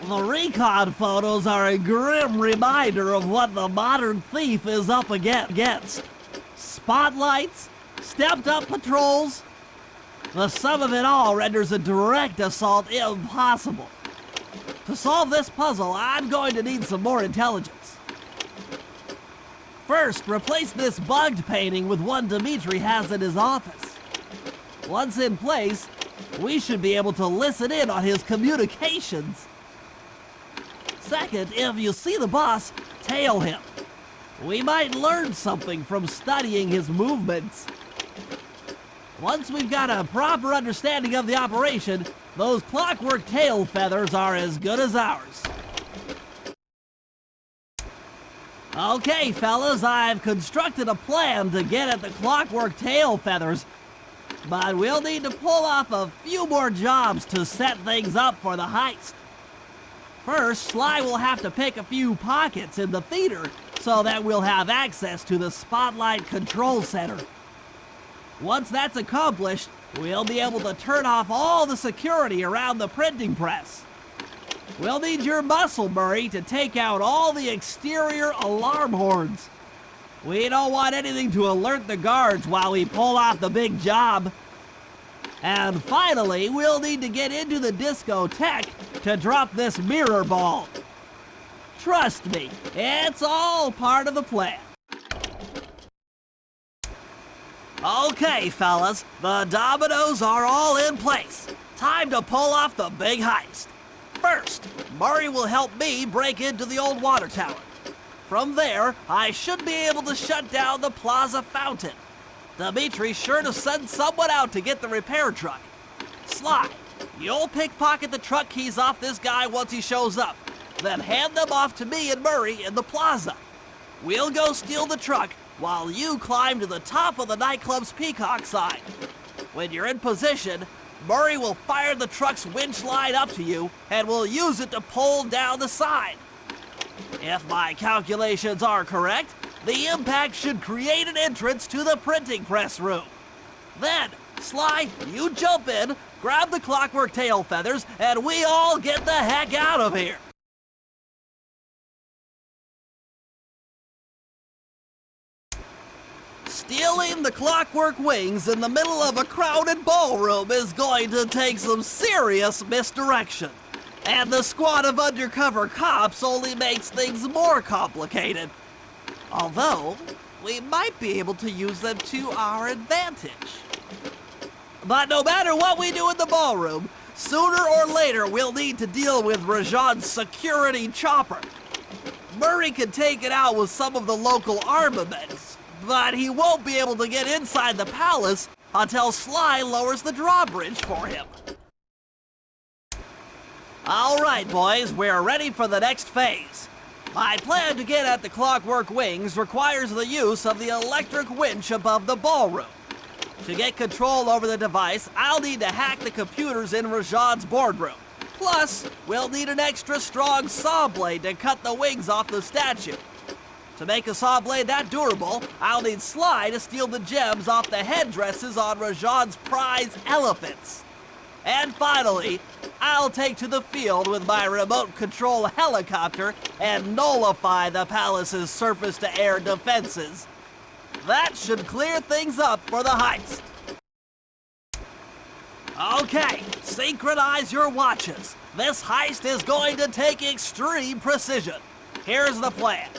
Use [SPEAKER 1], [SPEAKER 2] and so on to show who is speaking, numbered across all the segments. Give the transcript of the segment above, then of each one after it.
[SPEAKER 1] The recon photos are a grim reminder of what the modern thief is up against. Spotlights, stepped-up patrols. The sum of it all renders a direct assault impossible. To solve this puzzle, I'm going to need some more intelligence. First, replace this bugged painting with one Dimitri has in his office. Once in place, we should be able to listen in on his communications. Second, if you see the boss, tail him. We might learn something from studying his movements. Once we've got a proper understanding of the operation, those clockwork tail feathers are as good as ours. Okay, fellas, I've constructed a plan to get at the clockwork tail feathers, but we'll need to pull off a few more jobs to set things up for the heist. First, Sly will have to pick a few pockets in the theater so that we'll have access to the Spotlight Control Center. Once that's accomplished, we'll be able to turn off all the security around the printing press. We'll need your muscle, Murray, to take out all the exterior alarm horns. We don't want anything to alert the guards while we pull off the big job. And finally, we'll need to get into the discotheque to drop this mirror ball. Trust me, it's all part of the plan. Okay, fellas, the dominoes are all in place. Time to pull off the big heist. First, Murray will help me break into the old water tower. From there, I should be able to shut down the plaza fountain. Dimitri's sure to send someone out to get the repair truck. Sly, you'll pickpocket the truck keys off this guy once he shows up, then hand them off to me and Murray in the plaza. We'll go steal the truck while you climb to the top of the nightclub's peacock sign. When you're in position, Murray will fire the truck's winch line up to you and will use it to pull down the sign. If my calculations are correct, the impact should create an entrance to the printing press room. Then, Sly, you jump in, grab the clockwork tail feathers, and we all get the heck out of here. Stealing the clockwork wings in the middle of a crowded ballroom is going to take some serious misdirection. And the squad of undercover cops only makes things more complicated. Although, we might be able to use them to our advantage. But no matter what we do in the ballroom, sooner or later we'll need to deal with Rajan's security chopper. Murray can take it out with some of the local armaments, but he won't be able to get inside the palace until Sly lowers the drawbridge for him. All right, boys, we're ready for the next phase. My plan to get at the clockwork wings requires the use of the electric winch above the ballroom. To get control over the device, I'll need to hack the computers in Rajan's boardroom. Plus, we'll need an extra strong saw blade to cut the wings off the statue. To make a saw blade that durable, I'll need Sly to steal the gems off the headdresses on Rajan's prize elephants. And finally, I'll take to the field with my remote control helicopter and nullify the palace's surface-to-air defenses. That should clear things up for the heist. Okay, synchronize your watches. This heist is going to take extreme precision. Here's the plan.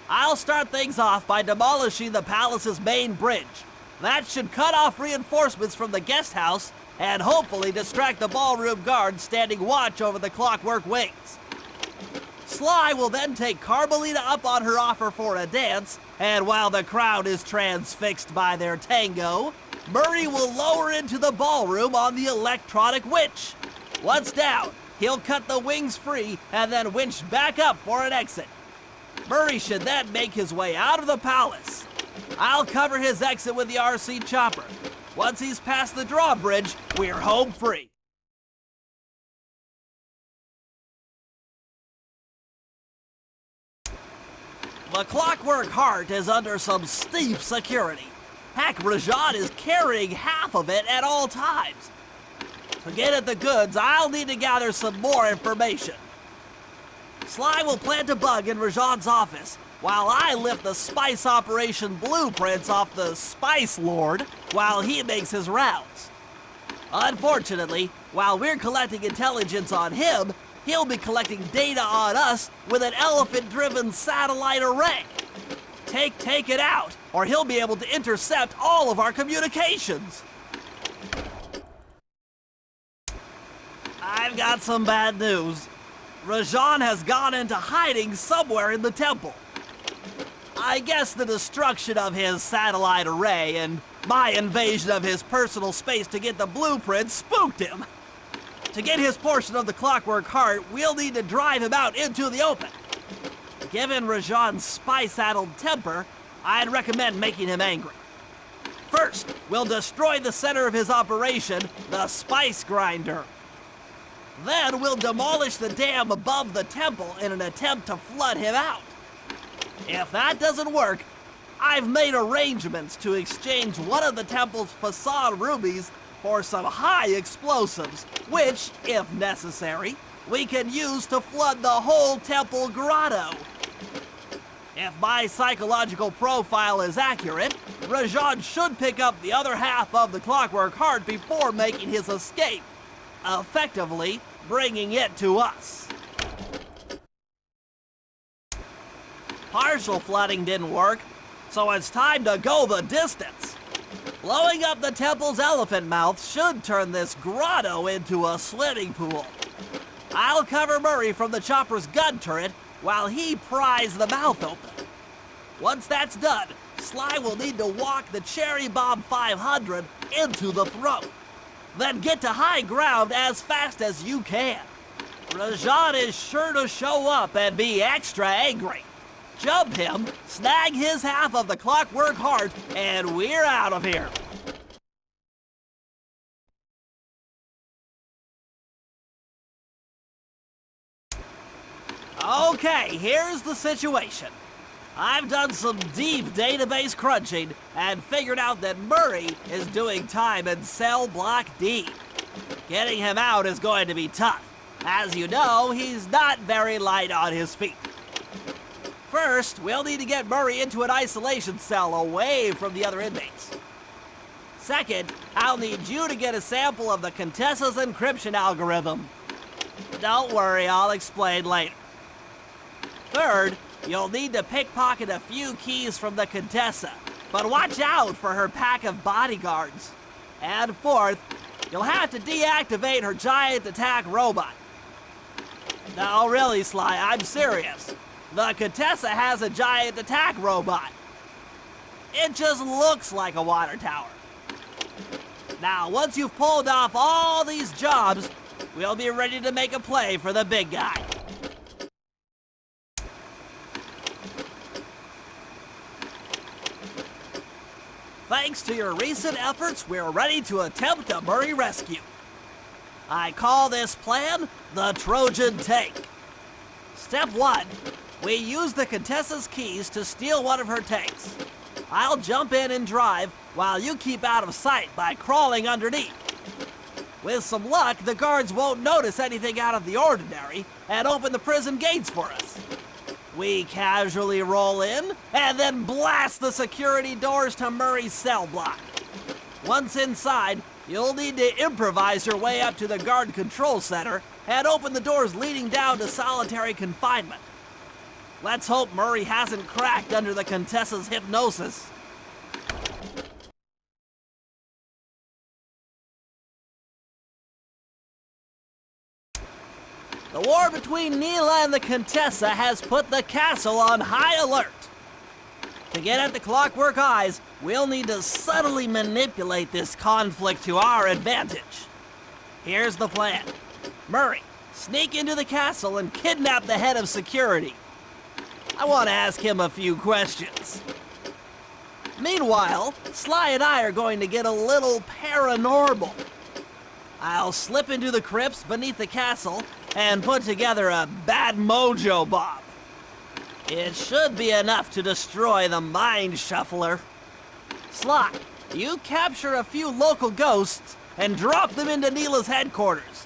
[SPEAKER 1] I'll start things off by demolishing the palace's main bridge. That should cut off reinforcements from the guest house and hopefully distract the ballroom guards standing watch over the clockwork wings. Sly will then take Carmelita up on her offer for a dance, and while the crowd is transfixed by their tango, Murray will lower into the ballroom on the electronic winch. Once down, he'll cut the wings free and then winch back up for an exit. Murray should then make his way out of the palace. I'll cover his exit with the RC chopper. Once he's past the drawbridge, we're home free. The Clockwork Heart is under some steep security. Heck, Rajan is carrying half of it at all times. To get at the goods, I'll need to gather some more information. Sly will plant a bug in Rajan's office, while I lift the spice operation blueprints off the Spice Lord while he makes his rounds. Unfortunately, while we're collecting intelligence on him, he'll be collecting data on us with an elephant-driven satellite array. Take it out, or he'll be able to intercept all of our communications. I've got some bad news. Rajan has gone into hiding somewhere in the temple. I guess the destruction of his satellite array and my invasion of his personal space to get the blueprints spooked him. To get his portion of the Clockwork Heart, we'll need to drive him out into the open. Given Rajan's spice-addled temper, I'd recommend making him angry. First, we'll destroy the center of his operation, the Spice Grinder. Then we'll demolish the dam above the temple in an attempt to flood him out. If that doesn't work, I've made arrangements to exchange one of the temple's facade rubies for some high explosives, which, if necessary, we can use to flood the whole temple grotto. If my psychological profile is accurate, Rajan should pick up the other half of the Clockwork Heart before making his escape, effectively bringing it to us. Partial flooding didn't work, so it's time to go the distance. Blowing up the temple's elephant mouth should turn this grotto into a swimming pool. I'll cover Murray from the chopper's gun turret while he pries the mouth open. Once that's done, Sly will need to walk the Cherry Bomb 500 into the throat. Then get to high ground as fast as you can. Rajan is sure to show up and be extra angry. Jump him, snag his half of the Clockwork Heart, and we're out of here. Okay, here's the situation. I've done some deep database crunching and figured out that Murray is doing time in cell block D. Getting him out is going to be tough. As you know, he's not very light on his feet. First, we'll need to get Murray into an isolation cell away from the other inmates. Second, I'll need you to get a sample of the Contessa's encryption algorithm. Don't worry, I'll explain later. Third, you'll need to pickpocket a few keys from the Contessa, but watch out for her pack of bodyguards. And fourth, you'll have to deactivate her giant attack robot. No, really, Sly, I'm serious. The Contessa has a giant attack robot. It just looks like a water tower. Now, once you've pulled off all these jobs, we'll be ready to make a play for the big guy. Thanks to your recent efforts, we're ready to attempt a Murray rescue. I call this plan the Trojan Tank. Step 1. We use the Contessa's keys to steal one of her tanks. I'll jump in and drive while you keep out of sight by crawling underneath. With some luck, the guards won't notice anything out of the ordinary and open the prison gates for us. We casually roll in and then blast the security doors to Murray's cell block. Once inside, you'll need to improvise your way up to the guard control center and open the doors leading down to solitary confinement. Let's hope Murray hasn't cracked under the Contessa's hypnosis. The war between Neela and the Contessa has put the castle on high alert. To get at the Clockwork Eyes, we'll need to subtly manipulate this conflict to our advantage. Here's the plan. Murray, sneak into the castle and kidnap the head of security. I want to ask him a few questions. Meanwhile, Sly and I are going to get a little paranormal. I'll slip into the crypts beneath the castle and put together a bad mojo bomb. It should be enough to destroy the Mind Shuffler. Sly, you capture a few local ghosts and drop them into Neela's headquarters.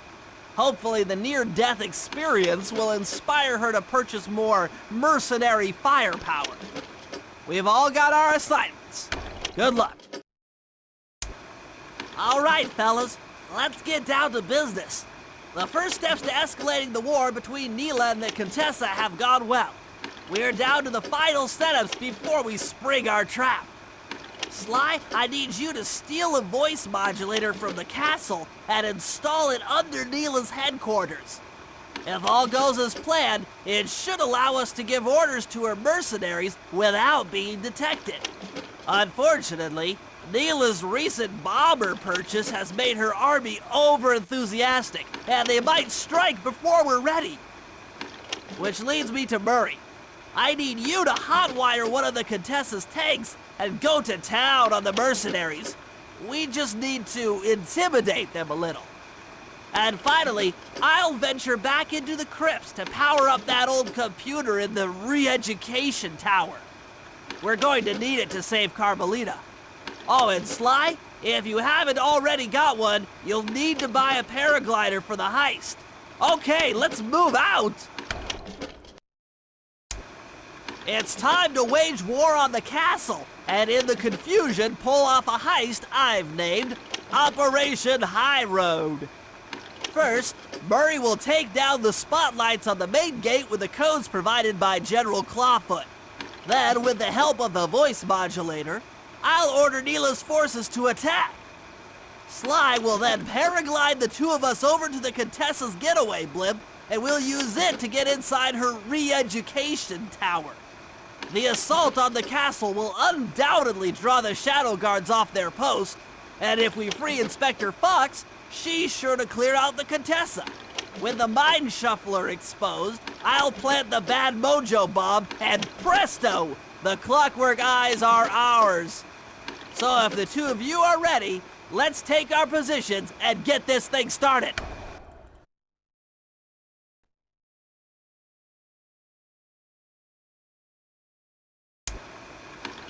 [SPEAKER 1] Hopefully the near-death experience will inspire her to purchase more mercenary firepower. We've all got our assignments. Good luck. All right, fellas, let's get down to business. The first steps to escalating the war between Neela and the Contessa have gone well. We're down to the final setups before we spring our trap. Sly, I need you to steal a voice modulator from the castle and install it under Neela's headquarters. If all goes as planned, it should allow us to give orders to her mercenaries without being detected. Unfortunately, Neela's recent bomber purchase has made her army over-enthusiastic, and they might strike before we're ready. Which leads me to Murray. I need you to hotwire one of the Contessa's tanks and go to town on the mercenaries. We just need to intimidate them a little. And finally, I'll venture back into the crypts to power up that old computer in the re-education tower. We're going to need it to save Carmelita. Oh, and Sly, if you haven't already got one, you'll need to buy a paraglider for the heist. Okay, let's move out! It's time to wage war on the castle, and in the confusion, pull off a heist I've named Operation High Road. First, Murray will take down the spotlights on the main gate with the codes provided by General Clawfoot. Then, with the help of the voice modulator, I'll order Neela's forces to attack. Sly will then paraglide the two of us over to the Contessa's getaway blimp, and we'll use it to get inside her re-education tower. The assault on the castle will undoubtedly draw the Shadow Guards off their post, and if we free Inspector Fox, she's sure to clear out the Contessa. With the Mind Shuffler exposed, I'll plant the Bad Mojo bomb, and presto! The Clockwork Eyes are ours. So if the two of you are ready, let's take our positions and get this thing started.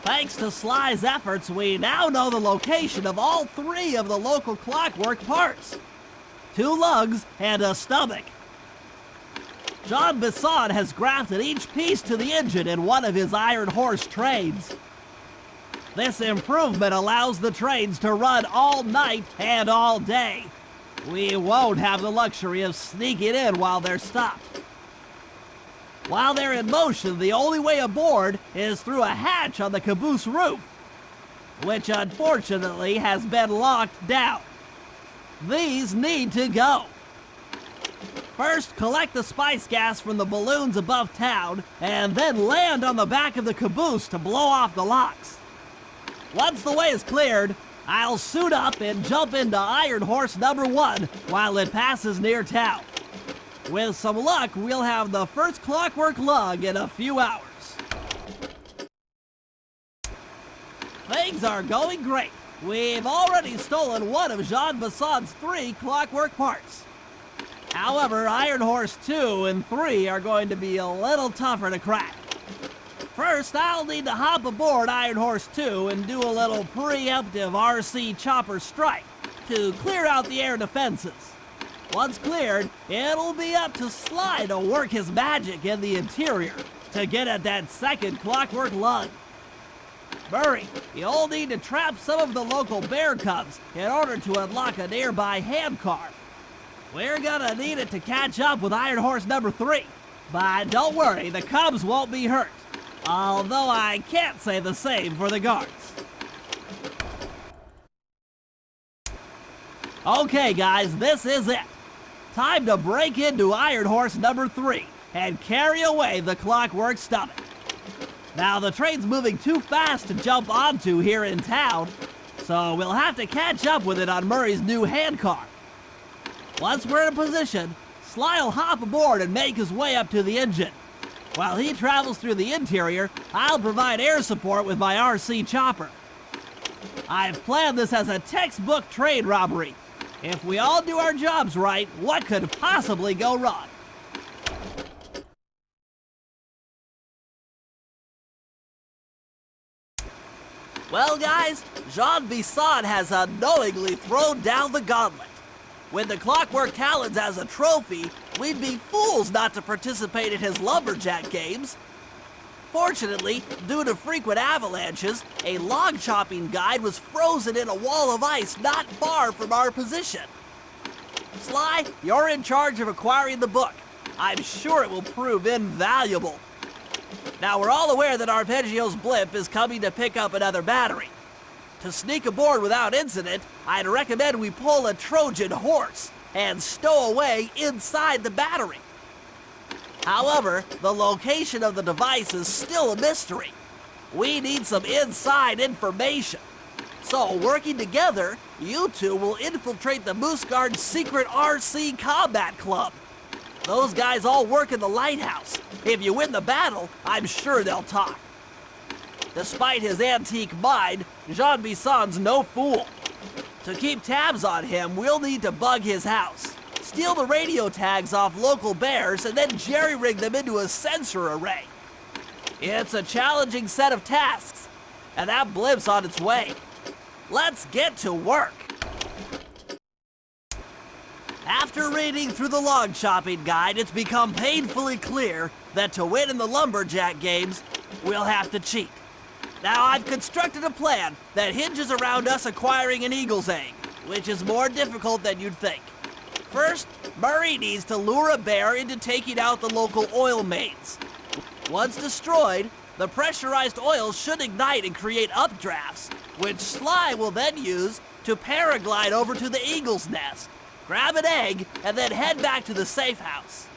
[SPEAKER 1] Thanks to Sly's efforts, we now know the location of all three of the local clockwork parts. 2 lugs and a stomach. John Bisson has grafted each piece to the engine in one of his Iron Horse trains. This improvement allows the trains to run all night and all day. We won't have the luxury of sneaking in while they're stopped. While they're in motion, the only way aboard is through a hatch on the caboose roof, which unfortunately has been locked down. These need to go. First, collect the spice gas from the balloons above town, and then land on the back of the caboose to blow off the locks. Once the way is cleared, I'll suit up and jump into Iron Horse number 1 while it passes near town. With some luck, we'll have the first clockwork lug in a few hours. Things are going great. We've already stolen one of Jean Bisson's 3 clockwork parts. However, Iron Horse 2 and 3 are going to be a little tougher to crack. First, I'll need to hop aboard Iron Horse 2 and do a little preemptive RC chopper strike to clear out the air defenses. Once cleared, it'll be up to Sly to work his magic in the interior to get at that second clockwork lug. Murray, you'll need to trap some of the local bear cubs in order to unlock a nearby handcar. We're gonna need it to catch up with Iron Horse number 3, but don't worry, the cubs won't be hurt. Although I can't say the same for the guards. Okay guys, this is it. Time to break into Iron Horse number 3 and carry away the clockwork stomach. Now the train's moving too fast to jump onto here in town, so we'll have to catch up with it on Murray's new handcar. Once we're in position, Sly'll hop aboard and make his way up to the engine. While he travels through the interior, I'll provide air support with my RC chopper. I've planned this as a textbook train robbery. If we all do our jobs right, what could possibly go wrong? Well guys, Jean Bisson has unknowingly thrown down the gauntlet. With the Clockwork Talons as a trophy, we'd be fools not to participate in his lumberjack games. Fortunately, due to frequent avalanches, a log chopping guide was frozen in a wall of ice not far from our position. Sly, you're in charge of acquiring the book. I'm sure it will prove invaluable. Now, we're all aware that Arpeggio's blimp is coming to pick up another battery. To sneak aboard without incident, I'd recommend we pull a Trojan horse and stow away inside the battery. However, the location of the device is still a mystery. We need some inside information. So, working together, you two will infiltrate the Moose Guard's secret RC Combat Club. Those guys all work in the lighthouse. If you win the battle, I'm sure they'll talk. Despite his antique mind, Jean Bisson's no fool. To keep tabs on him, we'll need to bug his house, steal the radio tags off local bears, and then jerry-rig them into a sensor array. It's a challenging set of tasks, and that blimp's on its way. Let's get to work. After reading through the log chopping guide, it's become painfully clear that to win in the lumberjack games, we'll have to cheat. Now, I've constructed a plan that hinges around us acquiring an eagle's egg, which is more difficult than you'd think. First, Murray needs to lure a bear into taking out the local oil mains. Once destroyed, the pressurized oil should ignite and create updrafts, which Sly will then use to paraglide over to the eagle's nest, grab an egg, and then head back to the safe house.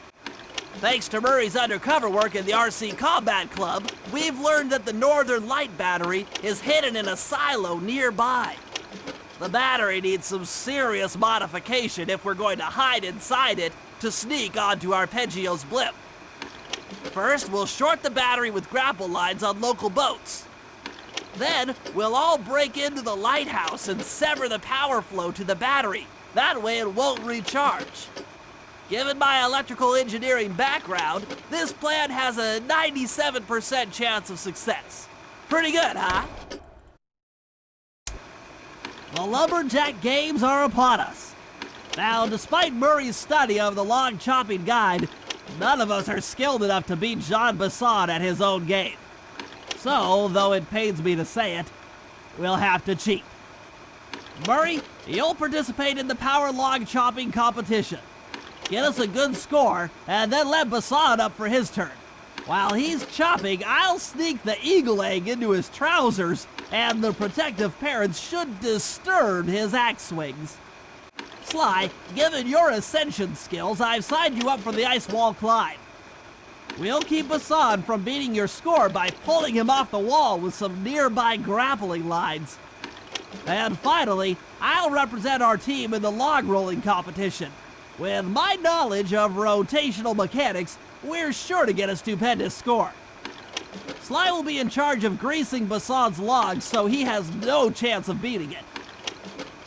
[SPEAKER 1] Thanks to Murray's undercover work in the RC Combat Club, we've learned that the Northern Light battery is hidden in a silo nearby. The battery needs some serious modification if we're going to hide inside it to sneak onto Arpeggio's blimp. First, we'll short the battery with grapple lines on local boats. Then, we'll all break into the lighthouse and sever the power flow to the battery. That way it won't recharge. Given my electrical engineering background, this plan has a 97% chance of success. Pretty good, huh? The lumberjack games are upon us. Now, despite Murray's study of the log chopping guide, none of us are skilled enough to beat Jean Bisson at his own game. So, though it pains me to say it, we'll have to cheat. Murray, you'll participate in the power log chopping competition. Get us a good score, and then let Bisson up for his turn. While he's chopping, I'll sneak the eagle egg into his trousers, and the protective parents should disturb his axe swings. Sly, given your ascension skills, I've signed you up for the ice wall climb. We'll keep Bisson from beating your score by pulling him off the wall with some nearby grappling lines. And finally, I'll represent our team in the log rolling competition. With my knowledge of rotational mechanics, we're sure to get a stupendous score. Sly will be in charge of greasing Bisson's logs, so he has no chance of beating it.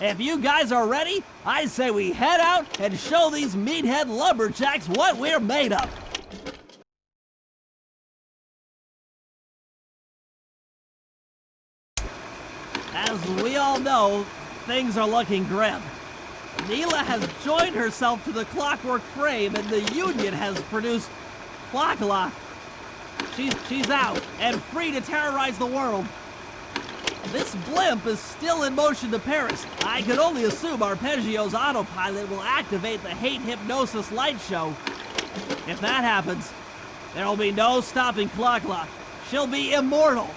[SPEAKER 1] If you guys are ready, I say we head out and show these meathead lumberjacks what we're made of. As we all know, things are looking grim. Neela has joined herself to the clockwork frame, and the Union has produced Clockla. She's out and free to terrorize the world. This blimp is still in motion to Paris. I can only assume Arpeggio's autopilot will activate the hate hypnosis light show. If that happens, there will be no stopping Clockla. She'll be immortal.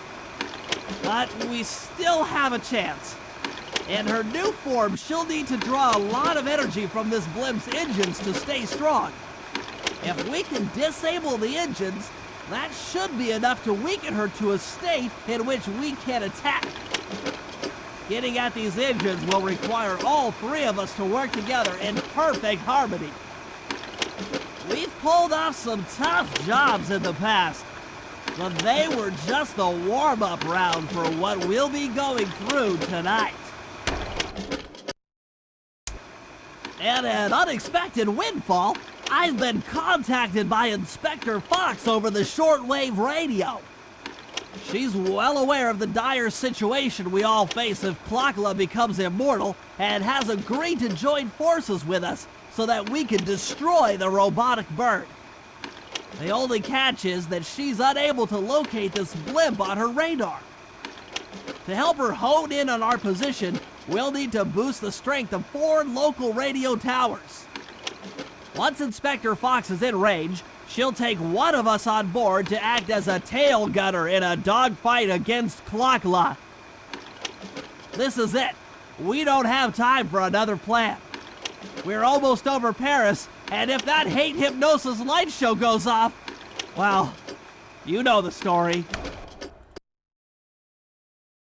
[SPEAKER 1] But we still have a chance. In her new form, she'll need to draw a lot of energy from this blimp's engines to stay strong. If we can disable the engines, that should be enough to weaken her to a state in which we can attack. Getting at these engines will require all three of us to work together in perfect harmony. We've pulled off some tough jobs in the past, but they were just the warm-up round for what we'll be going through tonight. And an unexpected windfall, I've been contacted by Inspector Fox over the shortwave radio. She's well aware of the dire situation we all face if Klakla becomes immortal and has agreed to join forces with us so that we can destroy the robotic bird. The only catch is that she's unable to locate this blimp on her radar. To help her hone in on our position, we'll need to boost the strength of 4 local radio towers. Once Inspector Fox is in range, she'll take one of us on board to act as a tail gunner in a dogfight against Klakla. This is it. We don't have time for another plan. We're almost over Paris, and if that hate hypnosis light show goes off, well, you know the story.